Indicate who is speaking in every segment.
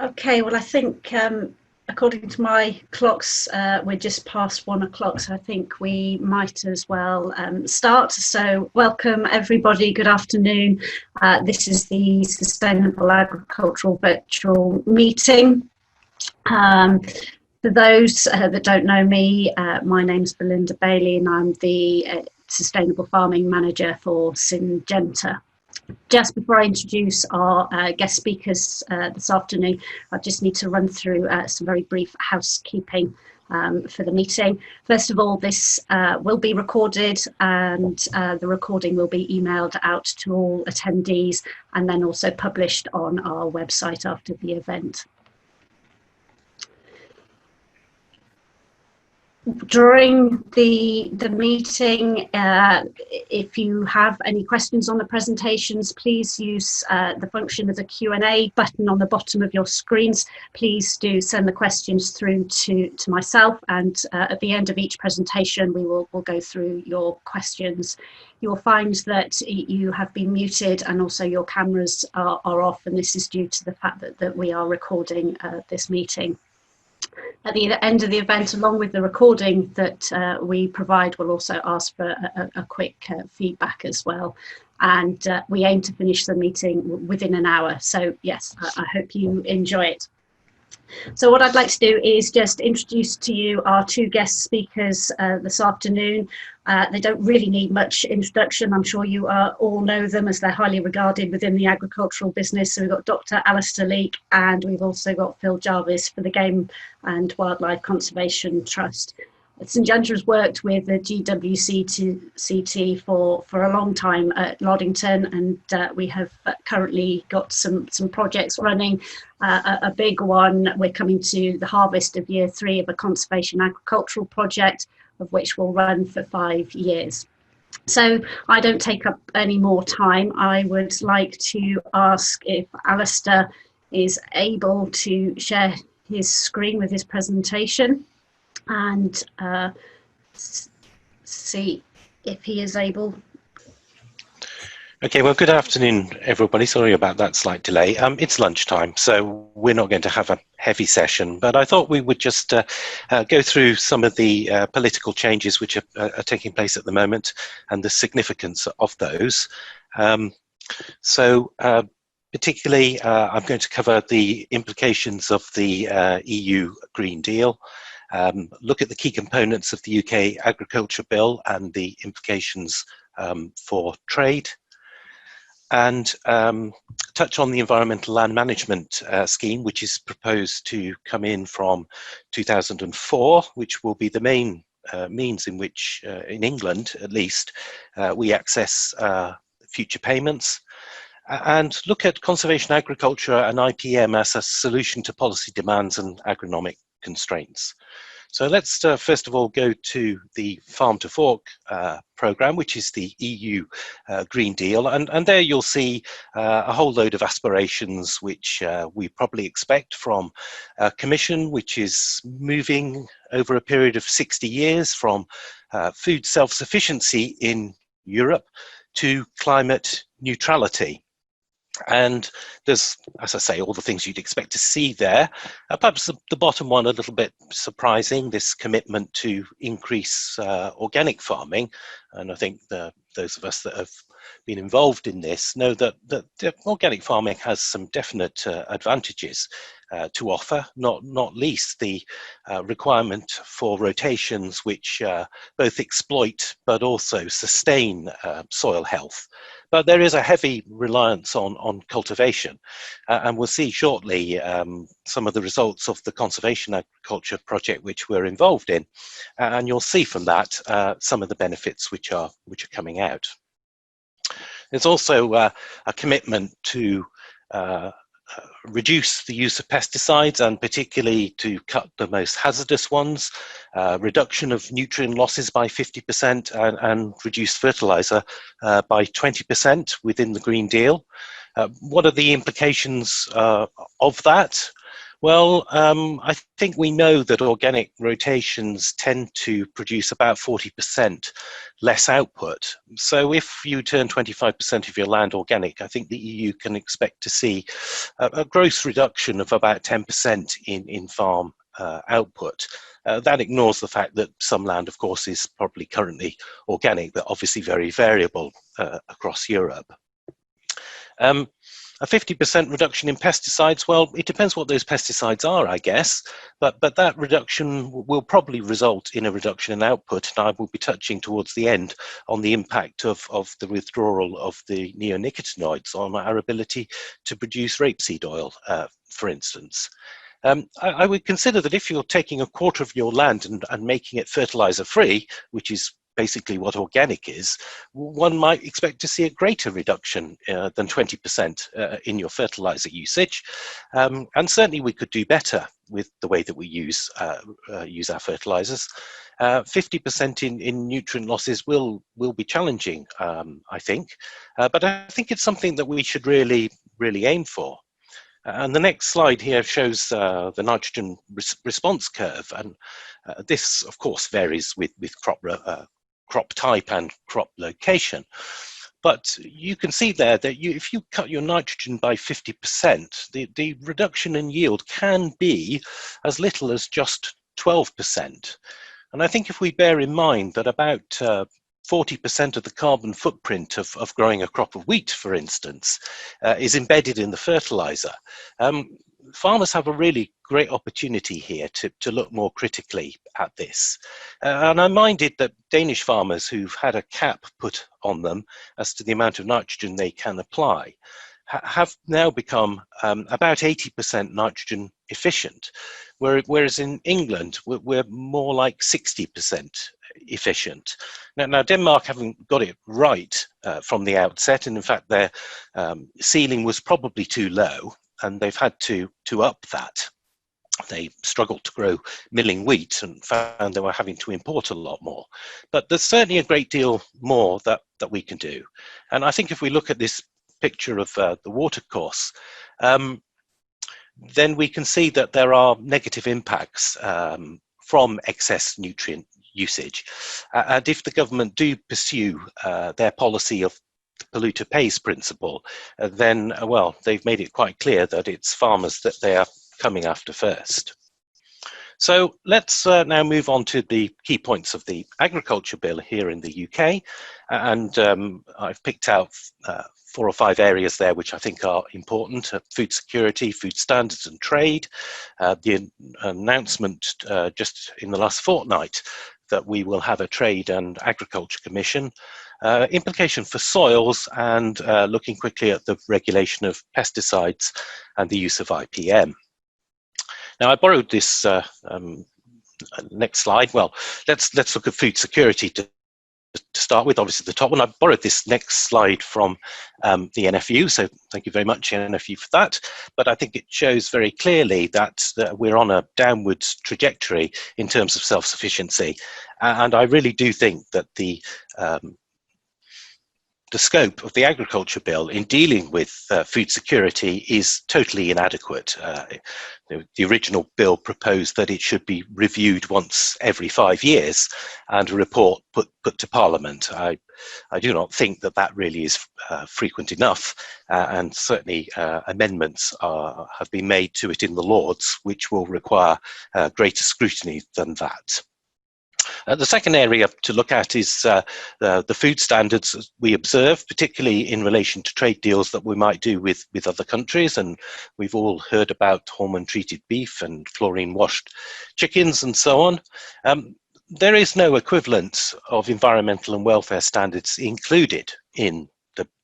Speaker 1: Okay, well, I think according to my clocks, we're just past 1 o'clock, so I think we might as well start. So, welcome everybody. Good afternoon. This is the Sustainable Agricultural Virtual Meeting. For those that don't know me, my name's Belinda Bailey, and I'm the Sustainable Farming Manager for Syngenta. Just before I introduce our guest speakers this afternoon, I just need to run through some very brief housekeeping for the meeting. First of all, this will be recorded, and the recording will be emailed out to all attendees and then also published on our website after the event. During the meeting, if you have any questions on the presentations, please use the function of the Q&A button on the bottom of your screens. Please do send the questions through to myself, and at the end of each presentation we'll go through your questions. You will find that you have been muted and also your cameras are off, and this is due to the fact that we are recording this meeting. At the end of the event, along with the recording that we provide, we'll also ask for a quick feedback as well. And we aim to finish the meeting within an hour. So yes, I hope you enjoy it. So what I'd like to do is just introduce to you our two guest speakers this afternoon. They don't really need much introduction. I'm sure you all know them as they're highly regarded within the agricultural business. So we've got Dr. Alistair Leake, and we've also got Phil Jarvis for the Game and Wildlife Conservation Trust. Syngenta has worked with the GWCT for a long time at Loddington, and we have currently got some projects running. A big one, we're coming to the harvest of year 3 of a conservation agricultural project, of which will run for 5 years. So I don't take up any more time. I would like to ask if Alistair is able to share his screen with his presentation and see if he is able.
Speaker 2: Okay, well, good afternoon, everybody. Sorry about that slight delay. It's lunchtime, so we're not going to have a heavy session, but I thought we would just go through some of the political changes which are taking place at the moment and the significance of those. Particularly, I'm going to cover the implications of the EU Green Deal, look at the key components of the UK Agriculture Bill and the implications for trade, and touch on the Environmental Land Management Scheme, which is proposed to come in from 2004, which will be the main means in which, in England at least, we access future payments, and look at conservation agriculture and IPM as a solution to policy demands and agronomic constraints. So let's first of all go to the Farm to Fork programme, which is the EU Green Deal, and there you'll see a whole load of aspirations which we probably expect from a Commission which is moving over a period of 60 years from food self-sufficiency in Europe to climate neutrality. And there's, as I say, all the things you'd expect to see there. Perhaps the bottom one a little bit surprising, this commitment to increase organic farming. And I think those of us that have been involved in this know that organic farming has some definite advantages to offer, not least the requirement for rotations which both exploit but also sustain soil health. But there is a heavy reliance on cultivation, and we'll see shortly some of the results of the conservation agriculture project which we're involved in, and you'll see from that some of the benefits which are coming out. There's also a commitment to reduce the use of pesticides, and particularly to cut the most hazardous ones, reduction of nutrient losses by 50%, and reduce fertilizer by 20% within the Green Deal. What are the implications of that? Well, I think we know that organic rotations tend to produce about 40% less output. So if you turn 25% of your land organic, I think the EU can expect to see a gross reduction of about 10% in farm output. That ignores the fact that some land, of course, is probably currently organic, but obviously very variable across Europe. A 50% reduction in pesticides, well, it depends what those pesticides are, I guess, but that reduction will probably result in a reduction in output, and I will be touching towards the end on the impact of the withdrawal of the neonicotinoids on our ability to produce rapeseed oil, for instance. I would consider that if you're taking a quarter of your land and making it fertilizer free, which is basically what organic is, one might expect to see a greater reduction than 20% in your fertilizer usage. And certainly we could do better with the way that we use our fertilizers. 50% in nutrient losses will be challenging, I think, but I think it's something that we should really aim for. And the next slide here shows the nitrogen response curve, and this, of course, varies with crop type and crop location. But you can see there that if you cut your nitrogen by 50%, the reduction in yield can be as little as just 12%. And I think if we bear in mind that about 40% of the carbon footprint of growing a crop of wheat, for instance, is embedded in the fertilizer, farmers have a really great opportunity here to look more critically at this. And I'm minded that Danish farmers who've had a cap put on them as to the amount of nitrogen they can apply have now become about 80% nitrogen efficient, whereas in England we're more like 60% efficient. Now Denmark haven't got it right from the outset, and in fact their ceiling was probably too low, and they've had to up that. They struggled to grow milling wheat and found they were having to import a lot more. But there's certainly a great deal more that we can do. And I think if we look at this picture of the watercourse, then we can see that there are negative impacts from excess nutrient usage. And if the government do pursue their policy of the polluter pays principle, then, well, they've made it quite clear that it's farmers that they are coming after first. So let's now move on to the key points of the Agriculture Bill here in the UK. And I've picked out 4 or 5 areas there which I think are important: food security, food standards and trade, the announcement just in the last fortnight that we will have a Trade and Agriculture Commission, implication for soils, and looking quickly at the regulation of pesticides and the use of IPM. Now, I borrowed this next slide. Well, let's look at food security to start with. Obviously, the top one. I borrowed this next slide from the NFU, so thank you very much, NFU, for that. But I think it shows very clearly that we're on a downwards trajectory in terms of self-sufficiency, and I really do think that the scope of the Agriculture Bill in dealing with food security is totally inadequate. The original bill proposed that it should be reviewed once every 5 years and a report put to Parliament. I do not think that really is frequent enough, and certainly amendments have been made to it in the Lords, which will require greater scrutiny than that. The second area to look at is the food standards we observe, particularly in relation to trade deals that we might do with other countries. And we've all heard about hormone-treated beef and fluorine-washed chickens and so on. There is no equivalent of environmental and welfare standards included in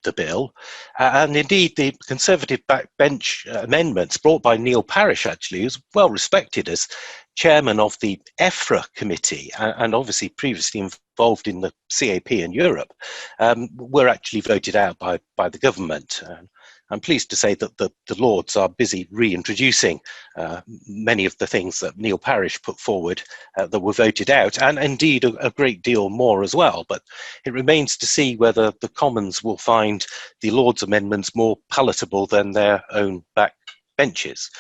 Speaker 2: the bill, and indeed the Conservative backbench amendments brought by Neil Parish, actually, who's well respected as chairman of the EFRA committee and obviously previously involved in the CAP in Europe, were actually voted out by the government. I'm pleased to say that the Lords are busy reintroducing many of the things that Neil Parish put forward that were voted out, and indeed a great deal more as well. But it remains to see whether the Commons will find the Lords' amendments more palatable than their own backbenches.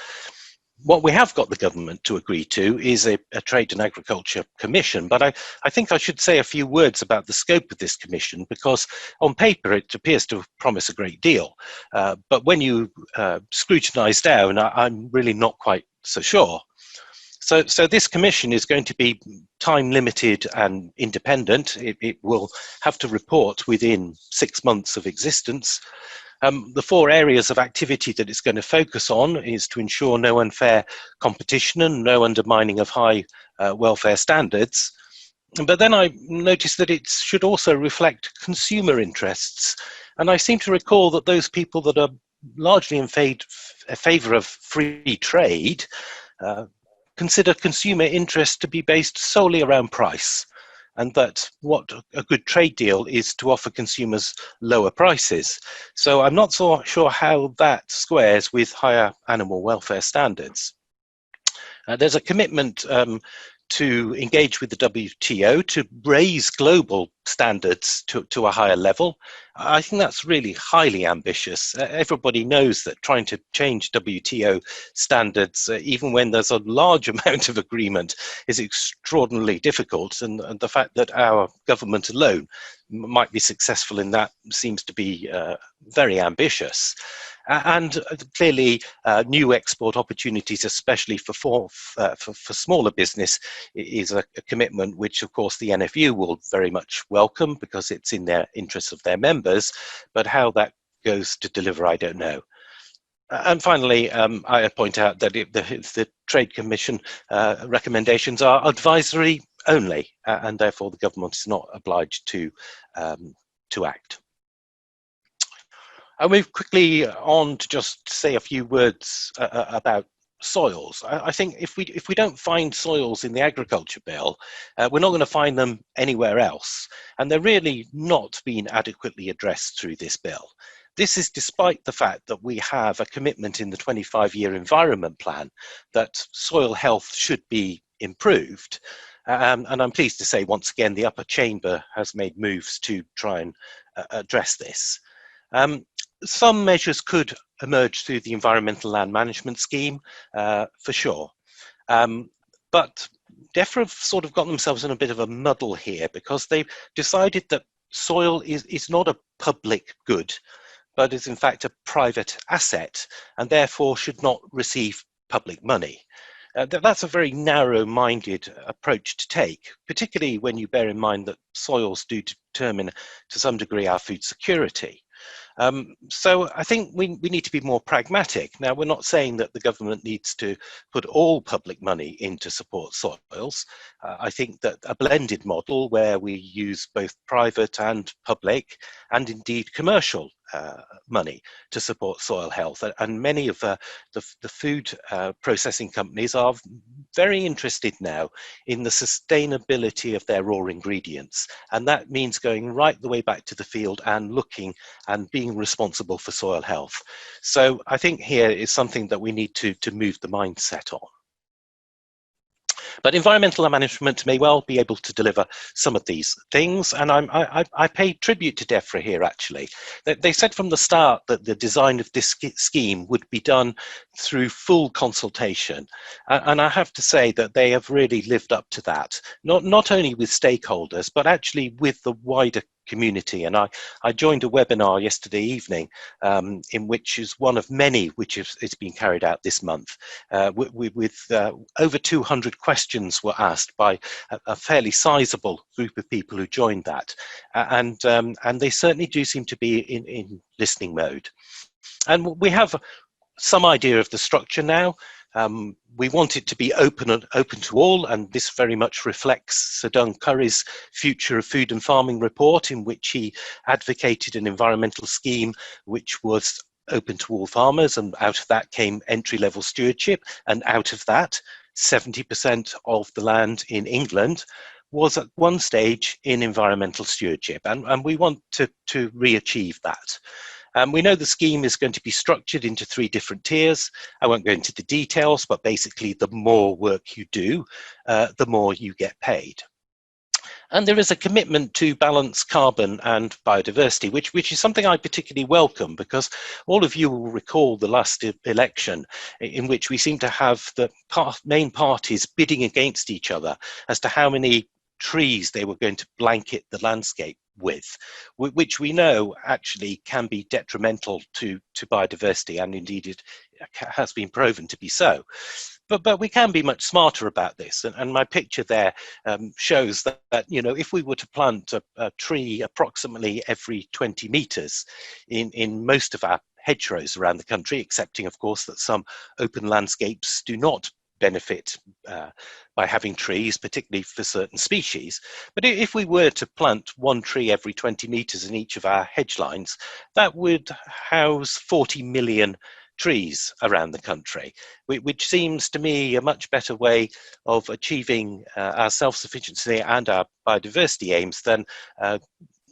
Speaker 2: What we have got the government to agree to is a Trade and Agriculture Commission, but I think I should say a few words about the scope of this commission, because on paper it appears to promise a great deal, but when you scrutinise down, I'm really not quite so sure. So this commission is going to be time limited and independent. It will have to report within 6 months of existence. The 4 areas of activity that it's going to focus on is to ensure no unfair competition and no undermining of high welfare standards. But then I noticed that it should also reflect consumer interests. And I seem to recall that those people that are largely in favour of free trade consider consumer interests to be based solely around price, and that what a good trade deal is to offer consumers lower prices. So I'm not so sure how that squares with higher animal welfare standards. There's a commitment to engage with the WTO to raise global standards to a higher level. I think that's really highly ambitious. Everybody knows that trying to change WTO standards, even when there's a large amount of agreement, is extraordinarily difficult. And the fact that our government alone might be successful in that seems to be very ambitious. And clearly, new export opportunities, especially for smaller business, is a commitment which, of course, the NFU will very much welcome, because it's in their interests of their members. But how that goes to deliver, I don't know. And finally, I point out that the Trade Commission recommendations are advisory only, and therefore the government is not obliged to act. I'll move quickly on to just say a few words about soils. I think if we don't find soils in the agriculture bill, we're not going to find them anywhere else, and they're really not being adequately addressed through this bill. This is despite the fact that we have a commitment in the 25-year environment plan that soil health should be improved. And I'm pleased to say, once again, the upper chamber has made moves to try and address this. Some measures could emerge through the Environmental Land Management Scheme, for sure. But DEFRA have sort of got themselves in a bit of a muddle here, because they've decided that soil is not a public good, but is in fact a private asset, and therefore should not receive public money. That's a very narrow-minded approach to take, particularly when you bear in mind that soils do determine to some degree our food security. So I think we need to be more pragmatic. Now, we're not saying that the government needs to put all public money in to support soils. I think that a blended model where we use both private and public, and indeed commercial money to support soil health. And many of the food processing companies are very interested now in the sustainability of their raw ingredients. And that means going right the way back to the field and looking and being responsible for soil health. So I think here is something that we need to move the mindset on. But environmental management may well be able to deliver some of these things, and I pay tribute to DEFRA here, actually. They said from the start that the design of this scheme would be done through full consultation, and I have to say that they have really lived up to that, not only with stakeholders, but actually with the wider community. And I joined a webinar yesterday evening in which is one of many which is being carried out this month with over 200 questions were asked by a fairly sizable group of people who joined that, and they certainly do seem to be in listening mode. And we have some idea of the structure now. We want it to be open to all, and this very much reflects Sir Doug Curry's Future of Food and Farming report, in which he advocated an environmental scheme which was open to all farmers, and out of that came entry-level stewardship, and out of that 70% of the land in England was at one stage in environmental stewardship, and we want to re-achieve that. We know the scheme is going to be structured into 3 different tiers. I won't go into the details, but basically the more work you do, the more you get paid. And there is a commitment to balance carbon and biodiversity, which is something I particularly welcome, because all of you will recall the last election in which we seem to have the main parties bidding against each other as to how many trees they were going to blanket the landscape with, which we know actually can be detrimental to biodiversity, and indeed it has been proven to be so. But we can be much smarter about this, and my picture there shows that, you know, if we were to plant a tree approximately every 20 meters in most of our hedgerows around the country, excepting of course that some open landscapes do not benefit by having trees, particularly for certain species. But if we were to plant one tree every 20 meters in each of our hedge lines, that would house 40 million trees around the country, which seems to me a much better way of achieving our self-sufficiency and our biodiversity aims than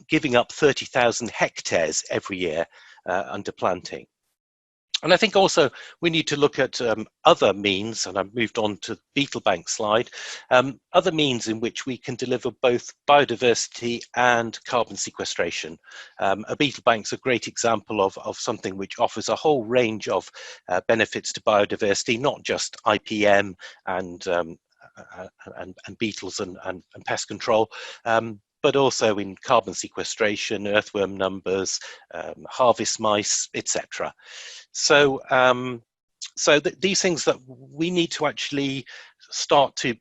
Speaker 2: giving up 30,000 hectares every year under planting. And I think also we need to look at other means, and I've moved on to the beetle bank slide, other means in which we can deliver both biodiversity and carbon sequestration. A beetle bank's a great example of something which offers a whole range of benefits to biodiversity, not just IPM and beetles and pest control, but also in carbon sequestration, earthworm numbers, harvest mice, etc. So, these things that we need to actually start to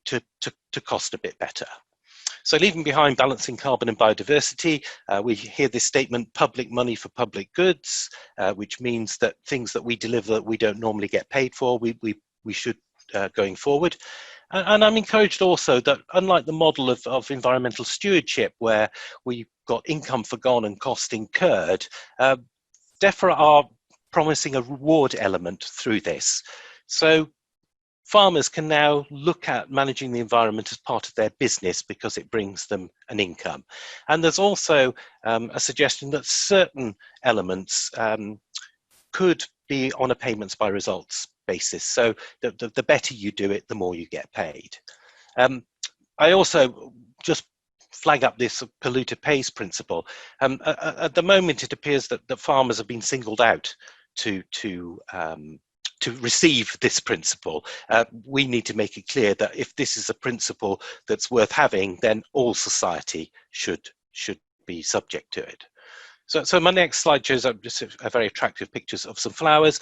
Speaker 2: cost a bit better. So leaving behind balancing carbon and biodiversity, we hear this statement, public money for public goods, which means that things that we deliver that we don't normally get paid for, we should going forward. And I'm encouraged also that, unlike the model of environmental stewardship, where we've got income forgone and cost incurred, DEFRA are promising a reward element through this. So farmers can now look at managing the environment as part of their business because it brings them an income. And there's also a suggestion that certain elements could be on a payments by results basis. So the better you do it, the more you get paid. I also just flag up this polluter pays principle. At the moment, it appears that farmers have been singled out to receive this principle. We need to make it clear that if this is a principle that's worth having, then all society should be subject to it. So my next slide shows just a very attractive pictures of some flowers.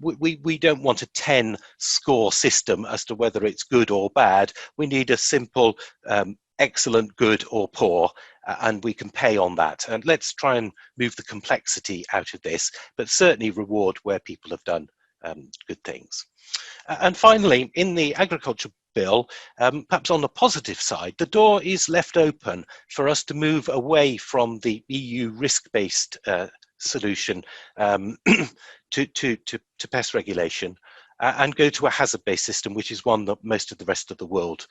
Speaker 2: We don't want a 10 score system as to whether it's good or bad. We need a simple excellent, good or poor, and we can pay on that. And let's try and move the complexity out of this, but certainly reward where people have done good things. And finally, in the agriculture bill, perhaps on the positive side, the door is left open for us to move away from the EU risk-based solution to pest regulation and go to a hazard-based system, which is one that most of the rest of the world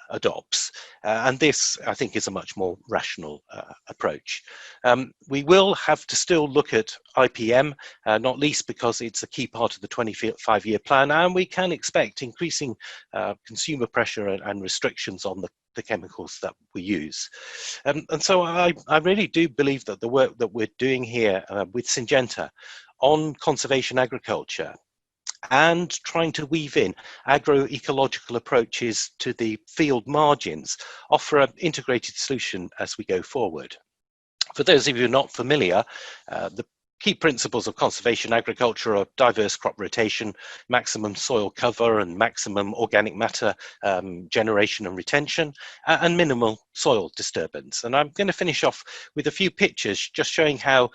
Speaker 2: adopts. And this, I think, is a much more rational approach. We will have to still look at IPM, not least because it's a key part of the 25-year plan, and we can expect increasing consumer pressure and restrictions on the chemicals that we use. And so I really do believe that the work that we're doing here with Syngenta on conservation agriculture and trying to weave in agroecological approaches to the field margins offer an integrated solution as we go forward. For those of you who are not familiar, the key principles of conservation agriculture are diverse crop rotation, maximum soil cover and maximum organic matter generation and retention, and minimal soil disturbance. And I'm going to finish off with a few pictures just showing how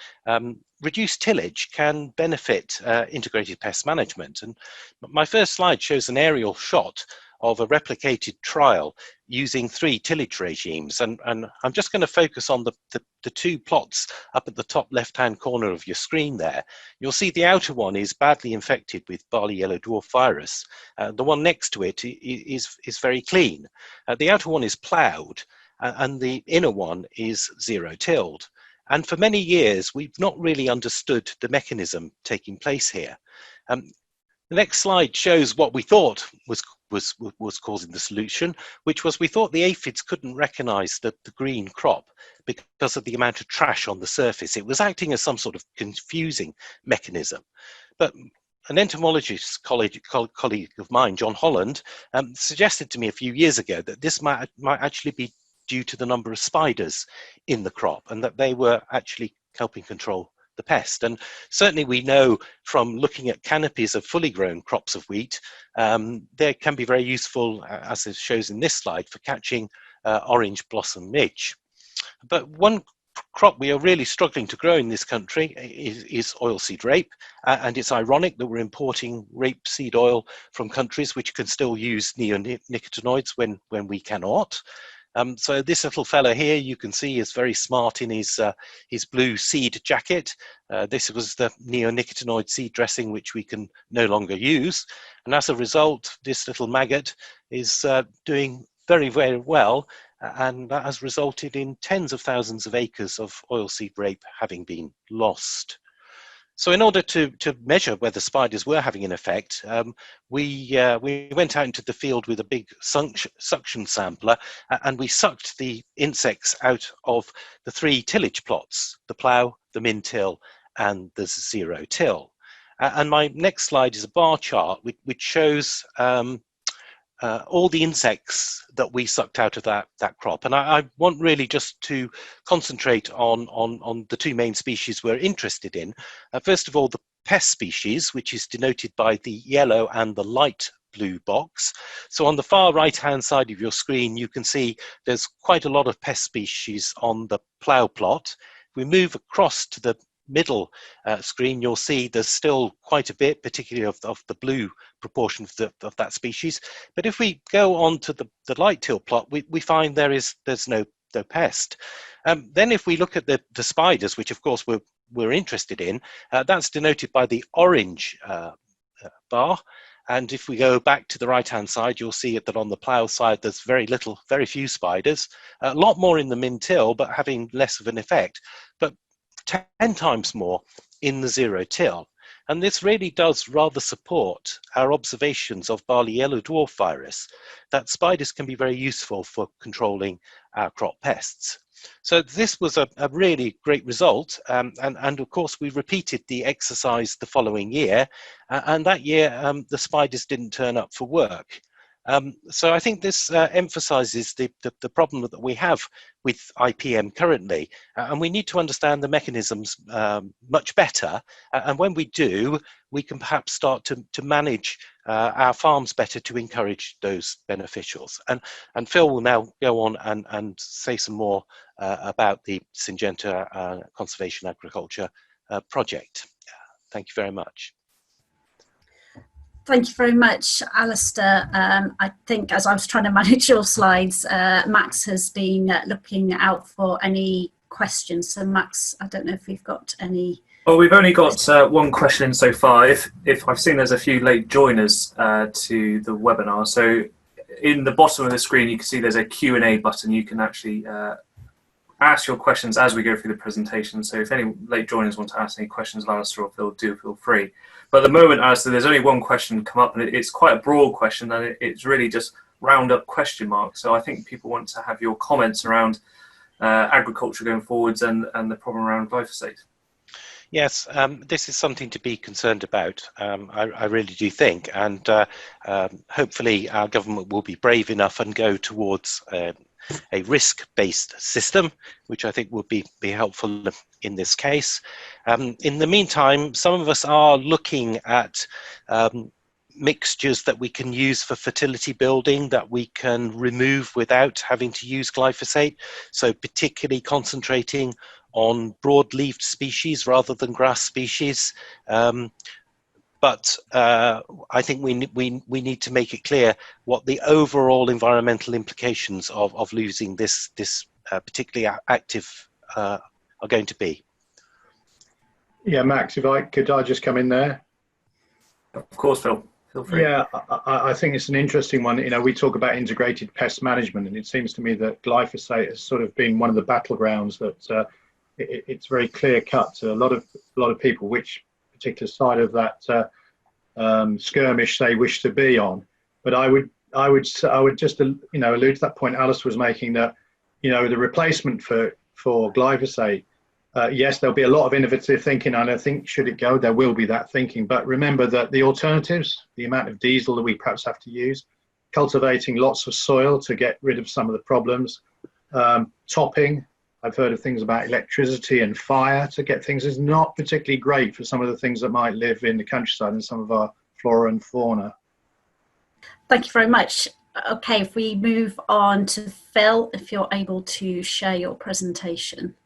Speaker 2: reduced tillage can benefit integrated pest management. And my first slide shows an aerial shot of a replicated trial using 3 tillage regimes. And I'm just going to focus on the 2 plots up at the top left-hand corner of your screen there. You'll see the outer one is badly infected with barley yellow dwarf virus. The one next to it is very clean. The outer one is ploughed, and the inner one is zero-tilled. And for many years, we've not really understood the mechanism taking place here. The next slide shows what we thought was was causing the solution, which was we thought the aphids couldn't recognize the green crop because of the amount of trash on the surface. It was acting as some sort of confusing mechanism. But an entomologist colleague of mine, John Holland, suggested to me a few years ago that this might actually be due to the number of spiders in the crop, and that they were actually helping control the pest. And certainly we know from looking at canopies of fully grown crops of wheat, they can be very useful, as it shows in this slide, for catching orange blossom midge. But one crop we are really struggling to grow in this country is oilseed rape, and it's ironic that we're importing rapeseed oil from countries which can still use neonicotinoids when we cannot. So this little fella here, you can see, is very smart in his blue seed jacket. This was the neonicotinoid seed dressing, which we can no longer use. And as a result, this little maggot is doing very, very well. And that has resulted in tens of thousands of acres of oilseed rape having been lost. So in order to measure whether spiders were having an effect, we went out into the field with a big suction sampler, and we sucked the insects out of the 3 tillage plots: the plough, the min-till, and the zero-till. And my next slide is a bar chart which shows all the insects that we sucked out of that crop. And I want really just to concentrate on the 2 main species we're interested in. First of all, the pest species, which is denoted by the yellow and the light blue box. So on the far right-hand side of your screen, you can see there's quite a lot of pest species on the plough plot. If we move across to the middle screen, you'll see there's still quite a bit, particularly of the blue proportion of that species. But if we go on to the light till plot, we find there's no pest. Then if we look at the spiders, which of course we're interested in, that's denoted by the orange bar. And if we go back to the right-hand side, you'll see that on the plough side, there's very few spiders, a lot more in the min-till, but having less of an effect. But 10 times more in the zero-till. And this really does rather support our observations of barley yellow dwarf virus, that spiders can be very useful for controlling our crop pests. So this was a really great result, and of course we repeated the exercise the following year, and that year the spiders didn't turn up for work. So I think this emphasizes the problem that we have with IPM currently, and we need to understand the mechanisms much better. And when we do, we can perhaps start to manage our farms better to encourage those beneficials. And Phil will now go on and say some more about the Syngenta Conservation Agriculture project. Thank you very much.
Speaker 1: Thank you very much, Alistair. I think as I was trying to manage your slides, Max has been looking out for any questions. So Max, I don't know if we've got any.
Speaker 3: Well, we've only got one question so far. If I've seen there's a few late joiners to the webinar. So in the bottom of the screen, you can see there's a Q&A button. You can actually ask your questions as we go through the presentation. So if any late joiners want to ask any questions of Alistair or Phil, do feel free. But at the moment, Alistair, there's only one question come up, and it's quite a broad question, and it's really just round up question marks. So I think people want to have your comments around agriculture going forwards and the problem around glyphosate.
Speaker 2: Yes, this is something to be concerned about. I really do think, and hopefully our government will be brave enough and go towards a risk-based system, which I think would be helpful in this case. In the meantime, some of us are looking at mixtures that we can use for fertility building that we can remove without having to use glyphosate. So particularly concentrating on broad-leaved species rather than grass species. But I think we need to make it clear what the overall environmental implications of losing this particularly active are going to be.
Speaker 4: Yeah, Max, could I just come in there?
Speaker 3: Of course, Phil. Feel free.
Speaker 4: Yeah, I think it's an interesting one. You know, we talk about integrated pest management, and it seems to me that glyphosate has sort of been one of the battlegrounds that it's very clear cut to a lot of people which particular side of that skirmish they wish to be on. But I would I would just allude to that point Alice was making, that the replacement for glyphosate. Yes, there'll be a lot of innovative thinking, and I think should it go, there will be that thinking. But remember that the alternatives, the amount of diesel that we perhaps have to use, cultivating lots of soil to get rid of some of the problems, topping. I've heard of things about electricity and fire to get things, is not particularly great for some of the things that might live in the countryside and some of our flora and fauna.
Speaker 1: Thank you very much. Okay, if we move on to Phil, if you're able to share your presentation.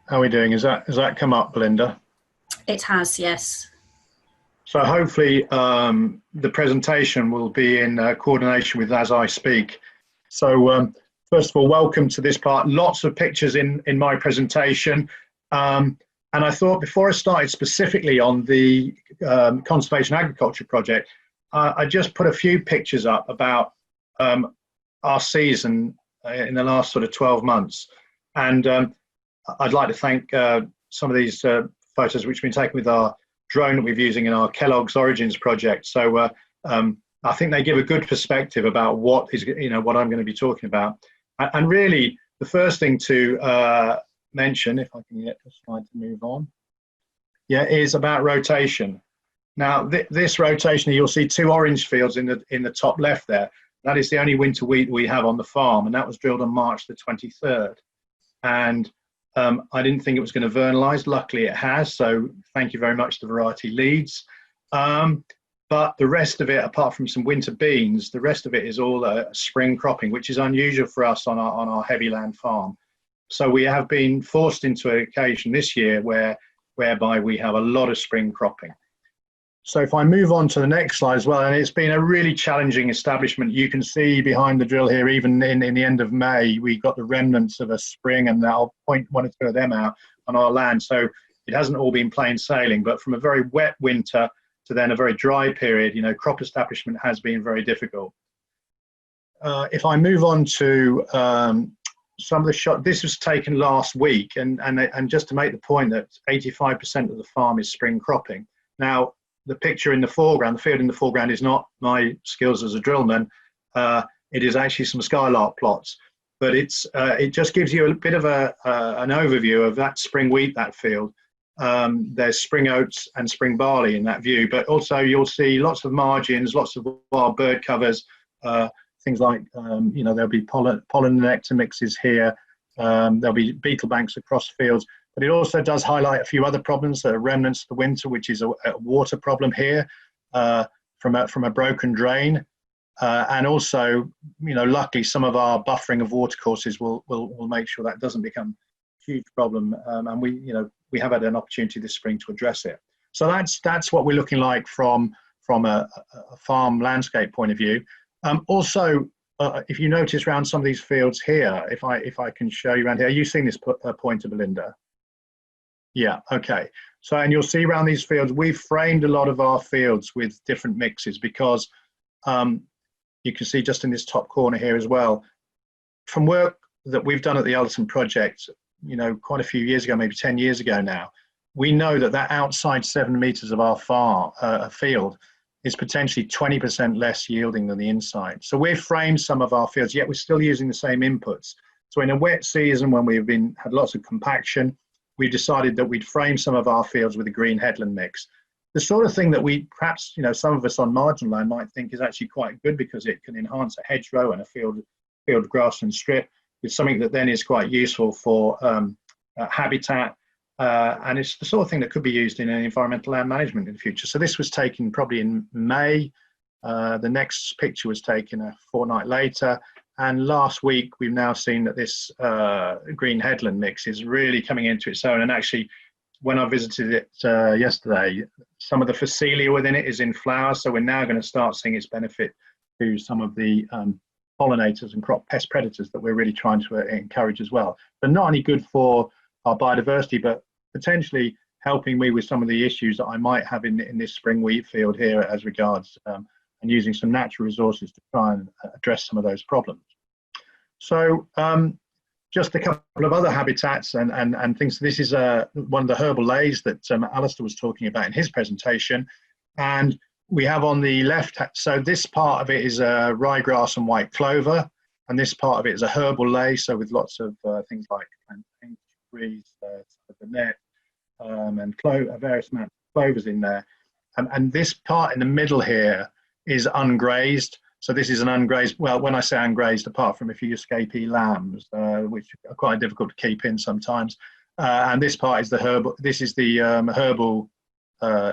Speaker 4: How are we doing? Has that come up, Belinda?
Speaker 1: It has, yes.
Speaker 4: So hopefully the presentation will be in coordination with as I speak. So first of all, welcome to this part. Lots of pictures in my presentation. And I thought before I started specifically on the Conservation Agriculture Project, I just put a few pictures up about our season in the last sort of 12 months. And I'd like to thank some of these photos which have been taken with our drone that we're using in our Kellogg's Origins project. So I think they give a good perspective about what I'm going to be talking about. And really, the first thing to mention, if I can get the slide to move on, is about rotation. Now, this rotation, you'll see two orange fields in the top left there. That is the only winter wheat we have on the farm, and that was drilled on March the 23rd. And I didn't think it was going to vernalise. Luckily, it has. So thank you very much to Variety Leeds. But the rest of it, apart from some winter beans, the rest of it is all spring cropping, which is unusual for us on our heavy land farm. So we have been forced into an occasion this year whereby we have a lot of spring cropping. So if I move on to the next slide as well, and it's been a really challenging establishment. You can see behind the drill here, even in the end of May, we got the remnants of a spring, and I'll point one or two of them out on our land. So it hasn't all been plain sailing, but from a very wet winter to then a very dry period, crop establishment has been very difficult. If I move on to some of the shots, this was taken last week, and just to make the point that 85% of the farm is spring cropping. Now, the picture in the foreground, the field in the foreground, is not my skills as a drillman. It is actually some skylark plots, but it just gives you a bit of an overview of that spring wheat, that field. There's spring oats and spring barley in that view, but also you'll see lots of margins, lots of wild bird covers, things like, there'll be pollen and nectar mixes here. There'll be beetle banks across fields. But it also does highlight a few other problems that are remnants of the winter, which is a water problem here from a broken drain. And also, luckily some of our buffering of watercourses will make sure that doesn't become a huge problem. And we have had an opportunity this spring to address it. So that's what we're looking like from a farm landscape point of view. Also, if you notice around some of these fields here, if I can show you around here, are you seeing this pointer, Belinda? Yeah, okay. So, and you'll see around these fields, we've framed a lot of our fields with different mixes because you can see just in this top corner here as well, from work that we've done at the Alderton project, quite a few years ago, maybe 10 years ago now, we know that outside 7 meters of our field is potentially 20% less yielding than the inside. So we've framed some of our fields, yet we're still using the same inputs. So in a wet season when we've had lots of compaction, we decided that we'd frame some of our fields with a green headland mix. The sort of thing that we perhaps, some of us on marginal land might think is actually quite good because it can enhance a hedgerow and a field grassland strip with something that then is quite useful for habitat. And it's the sort of thing that could be used in environmental land management in the future. So this was taken probably in May. The next picture was taken a fortnight later. And last week, we've now seen that this green headland mix is really coming into its own. And actually, when I visited it yesterday, some of the Phacelia within it is in flower. So we're now going to start seeing its benefit to some of the pollinators and crop pest predators that we're really trying to encourage as well. But not only good for our biodiversity, but potentially helping me with some of the issues that I might have in this spring wheat field here as regards and using some natural resources to try and address some of those problems. So just a couple of other habitats and things. This is one of the herbal lays that Alistair was talking about in his presentation. And we have on the left, so this part of it is ryegrass and white clover. And this part of it is a herbal lay, so with lots of things like plantain trees, the net, and various amounts of clovers in there. And this part in the middle here is ungrazed. So this is an ungrazed, well, when I say ungrazed, apart from a few escapee lambs, which are quite difficult to keep in sometimes. And this part is the herbal, this is the herbal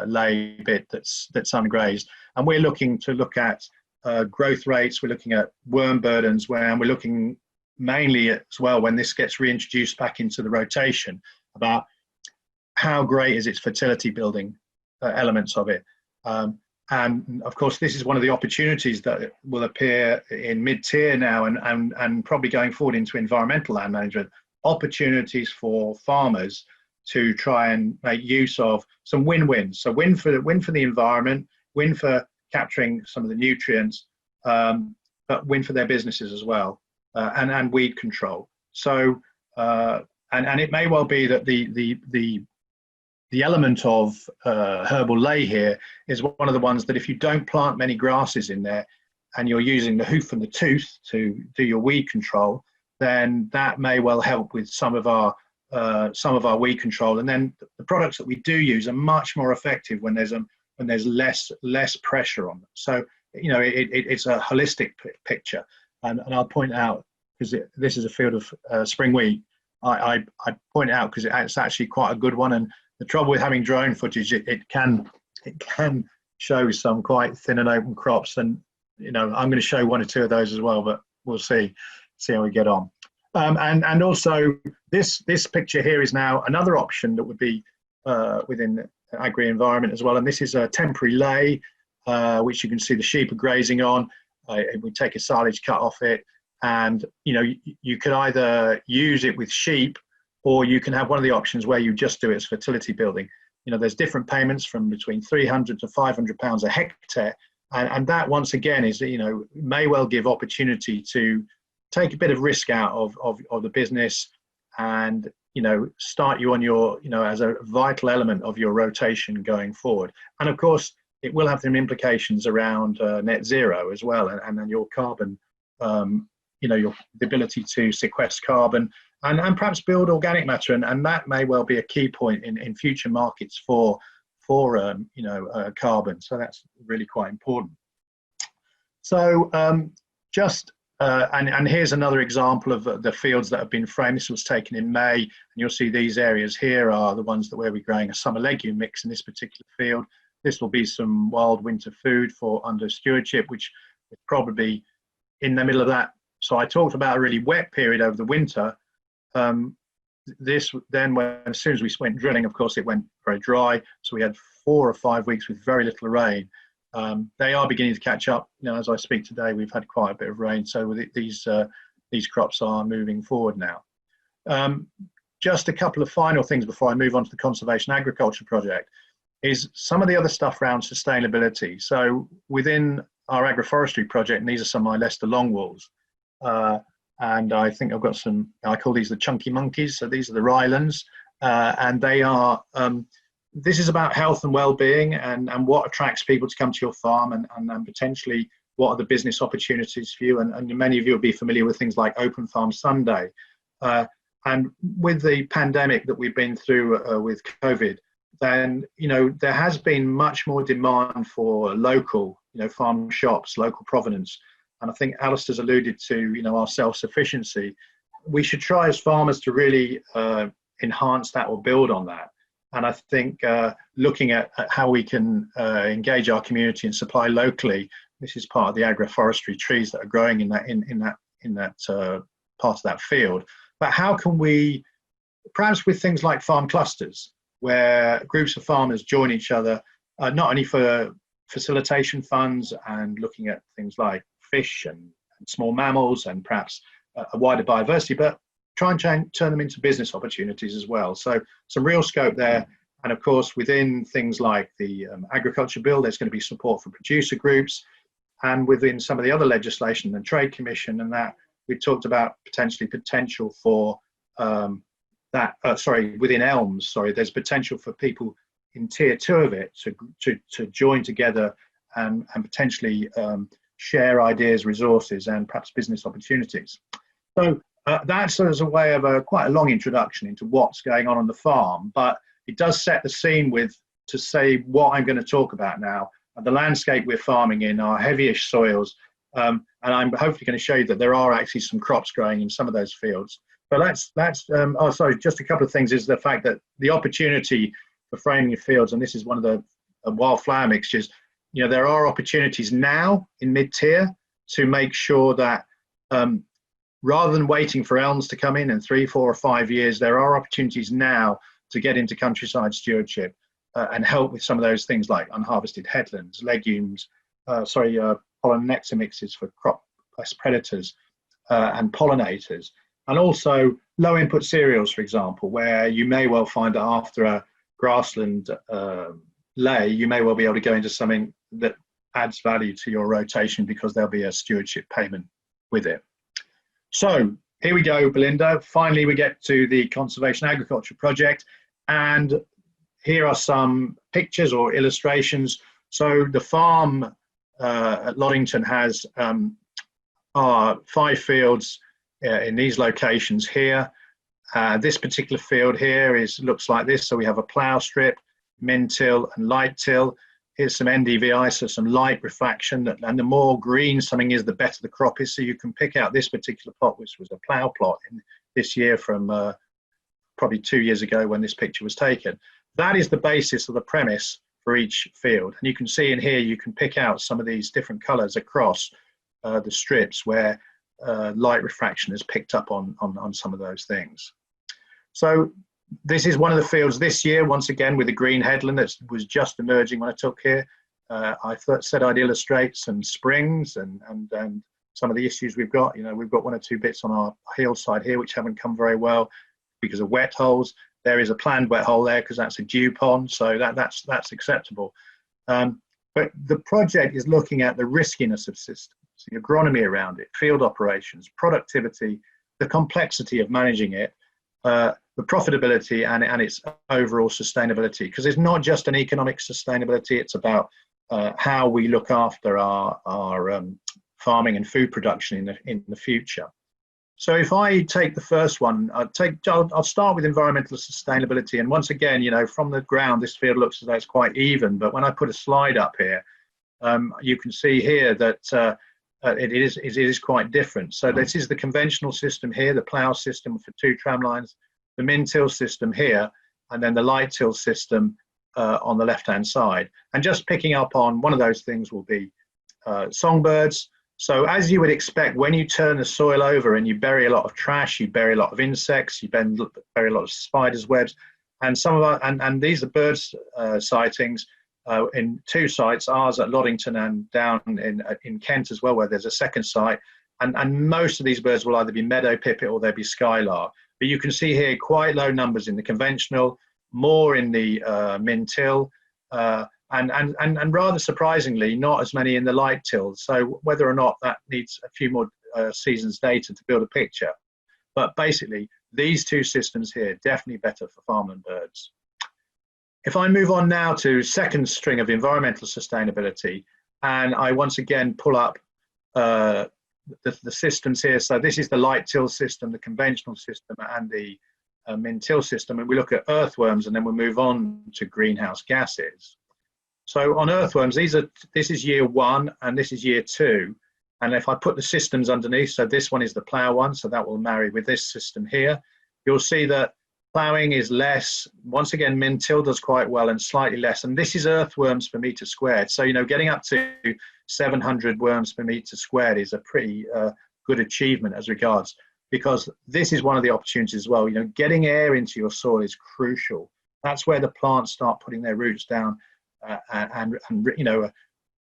Speaker 4: lay bit that's ungrazed. And we're looking at growth rates, we're looking at worm burdens, and we're looking mainly as well, when this gets reintroduced back into the rotation, about how great is its fertility building elements of it. And of course, this is one of the opportunities that will appear in mid-tier now and probably going forward into environmental land management, opportunities for farmers to try and make use of some win-wins. So win for the environment, win for capturing some of the nutrients, but win for their businesses as well, and weed control. So, and it may well be that the element of herbal lay here is one of the ones that if you don't plant many grasses in there and you're using the hoof and the tooth to do your weed control, then that may well help with some of our weed control. And then the products that we do use are much more effective when there's less pressure on them. So, you know, it's a holistic picture. And I'll point out, because this is a field of spring wheat, I point out because it's actually quite a good one. And the trouble with having drone footage, it can show some quite thin and open crops, and you know I'm going to show one or two of those as well, but we'll see how we get on. And also this picture here is now another option that would be within the agri-environment as well, and this is a temporary lay which you can see the sheep are grazing on. We take a silage cut off it, and you know you could either use it with sheep, or you can have one of the options where you just do it as fertility building. You know, there's different payments from between 300 to 500 pounds a hectare. And that once again is, you know, may well give opportunity to take a bit of risk out of the business and, you know, start you on your, you know, as a vital element of your rotation going forward. And of course, it will have some implications around net zero as well, and then your carbon, you know, the ability to sequester carbon, and perhaps build organic matter, and that may well be a key point in future markets for you know, carbon. So that's really quite important. So and here's another example of the fields that have been framed. This was taken in May, and you'll see these areas here are the ones that where we're growing a summer legume mix in this particular field. This will be some wild winter food for under stewardship, which is probably in the middle of that. So I talked about a really wet period over the winter. This then, as soon as we went drilling, of course, it went very dry. So we had 4 or 5 weeks with very little rain. They are beginning to catch up. You know, as I speak today, we've had quite a bit of rain. So with these crops are moving forward now. Just a couple of final things before I move on to the conservation agriculture project is some of the other stuff around sustainability. So within our agroforestry project, and these are some of my Leicester longwalls, and I think I've got some, I call these the chunky monkeys. So these are the Rylands, and they are, this is about health and well-being and what attracts people to come to your farm, and potentially what are the business opportunities for you. And many of you will be familiar with things like Open Farm Sunday. And with the pandemic that we've been through with COVID, then, you know, there has been much more demand for local, you know, farm shops, local provenance. And I think Alistair's alluded to, you know, our self-sufficiency. We should try as farmers to really enhance that or build on that. And I think looking at how we can engage our community and supply locally, this is part of the agroforestry trees that are growing in that part of that field. But how can we, perhaps with things like farm clusters, where groups of farmers join each other, not only for facilitation funds and looking at things like fish and small mammals and perhaps a wider biodiversity, but try and turn them into business opportunities as well. So some real scope there. And of course, within things like the agriculture bill, there's going to be support for producer groups. And within some of the other legislation, the Trade Commission and that, we talked about potential for within Elms, there's potential for people in tier 2 of it to join together and potentially share ideas, resources, and perhaps business opportunities. So that's as a way of quite a long introduction into what's going on the farm, but it does set the scene to say what I'm going to talk about now. The landscape we're farming in are heavyish soils, and I'm hopefully going to show you that there are actually some crops growing in some of those fields. But just a couple of things is the fact that the opportunity for framing your fields, and this is one of the wildflower mixtures, there are opportunities now in mid-tier to make sure that rather than waiting for elms to come in 3, 4 or 5 years, there are opportunities now to get into countryside stewardship and help with some of those things like unharvested headlands, legumes, pollen nectar mixes for crop pest predators and pollinators, and also low input cereals, for example, where you may well find that after a grassland lay, you may well be able to go into something that adds value to your rotation because there'll be a stewardship payment with it. So here we go, Belinda. Finally, we get to the Conservation Agriculture Project, and here are some pictures or illustrations. So the farm at Loddington has 5 fields in these locations here. This particular field here looks like this. So we have a plough strip, min-till and light till. Here's some NDVI, so some light refraction, and the more green something is, the better the crop is. So you can pick out this particular plot, which was a plough plot this year from probably 2 years ago when this picture was taken. That is the basis of the premise for each field. And you can see in here, you can pick out some of these different colors across the strips where light refraction has picked up on some of those things. So this is one of the fields this year, once again, with a green headland that was just emerging when I took here. I said I'd illustrate some springs and some of the issues we've got. We've got 1 or 2 bits on our hillside here which haven't come very well because of wet holes. There is a planned wet hole there because that's a dew pond, so that's acceptable. But the project is looking at the riskiness of systems, the agronomy around it, field operations, productivity, the complexity of managing it, the profitability and its overall sustainability, because it's not just an economic sustainability, it's about how we look after our farming and food production in the future. So if I take the first one, I'll start with environmental sustainability. And once again, from the ground, this field looks as though it's quite even, but when I put a slide up here, you can see here that it is quite different. So this is the conventional system here, the plough system for 2 tram lines, the min-till system here, and then the light till system on the left-hand side. And just picking up on one of those things will be songbirds. So as you would expect, when you turn the soil over and you bury a lot of trash, you bury a lot of insects, you bury a lot of spiders' webs, and and these are birds sightings in 2 sites, ours at Loddington and down in Kent as well, where there's a second site. And most of these birds will either be meadow pipit or they'll be skylark. But you can see here quite low numbers in the conventional, more in the min-till, and rather surprisingly, not as many in the light till. So whether or not that needs a few more seasons data to build a picture. But basically, these 2 systems here, definitely better for farmland birds. If I move on now to second string of environmental sustainability, and I once again pull up the systems here. So this is the light till system, the conventional system, and the min-till system. And we look at earthworms, and then we'll move on to greenhouse gases. So on earthworms, this is year 1 and this is year 2. And if I put the systems underneath, so this one is the plough one, so that will marry with this system here, you'll see that ploughing is less. Once again, min-till does quite well and slightly less. And this is earthworms per metre squared. So, getting up to 700 worms per metre squared is a pretty good achievement as regards, because this is one of the opportunities as well. Getting air into your soil is crucial. That's where the plants start putting their roots down.